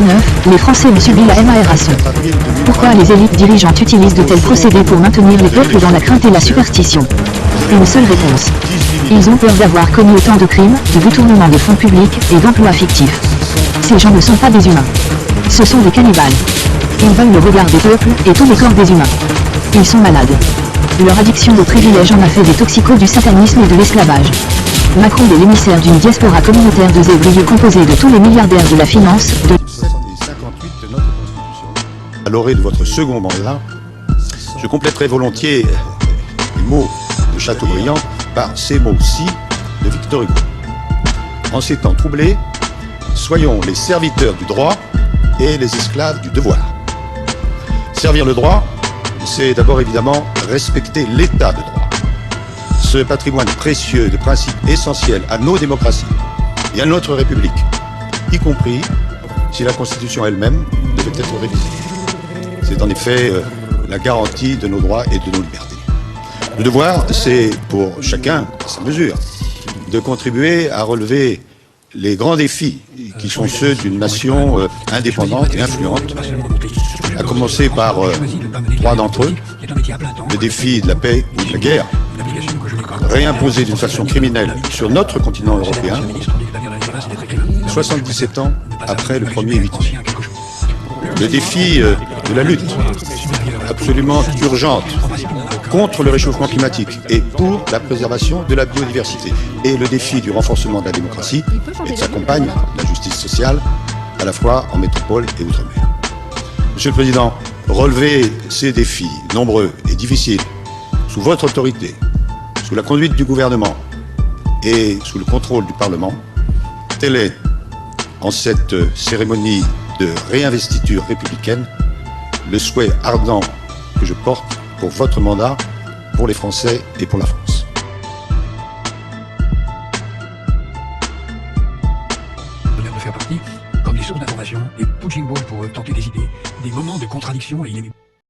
2019, les Français ont subi la maration. Pourquoi les élites dirigeantes utilisent de tels procédés pour maintenir les peuples dans la crainte et la superstition? Une seule réponse. Ils ont peur d'avoir commis autant de crimes, de détournement de fonds publics et d'emplois fictifs. Ces gens ne sont pas des humains. Ce sont des cannibales. Ils veulent le regard des peuples et tous les corps des humains. Ils sont malades. Leur addiction aux privilèges en a fait des toxicos du satanisme et de l'esclavage. Macron est l'émissaire d'une diaspora communautaire de zébrieux composée de tous les milliardaires de la finance, de 58 de notre Constitution. À l'orée de votre second mandat, je compléterai volontiers les mots de Chateaubriand par ces mots-ci de Victor Hugo. En ces temps troublés, soyons les serviteurs du droit et les esclaves du devoir. Servir le droit, c'est d'abord évidemment respecter l'état de droit. Ce patrimoine précieux de principes essentiels à nos démocraties et à notre République, y compris si la Constitution elle-même devait être révisée. C'est en effet la garantie de nos droits et de nos libertés. Le devoir, c'est pour chacun à sa mesure de contribuer à relever les grands défis qui sont ceux d'une nation indépendante et influente, à commencer par trois d'entre eux: le défi de la paix ou de la guerre, réimposé d'une façon criminelle sur notre continent européen, 77 ans après le premier 8 mai. Le défi de la lutte absolument urgente contre le réchauffement climatique et pour la préservation de la biodiversité. Et le défi du renforcement de la démocratie et de sa compagne, la justice sociale, à la fois en métropole et outre-mer. Monsieur le Président, relever ces défis nombreux et difficiles sous votre autorité, sous la conduite du gouvernement et sous le contrôle du Parlement, tel est, en cette cérémonie de réinvestiture républicaine, le souhait ardent que je porte pour votre mandat, pour les Français et pour la France. De faire partie comme des sources d'information, des punching balls pour tenter des idées, des moments de contradiction et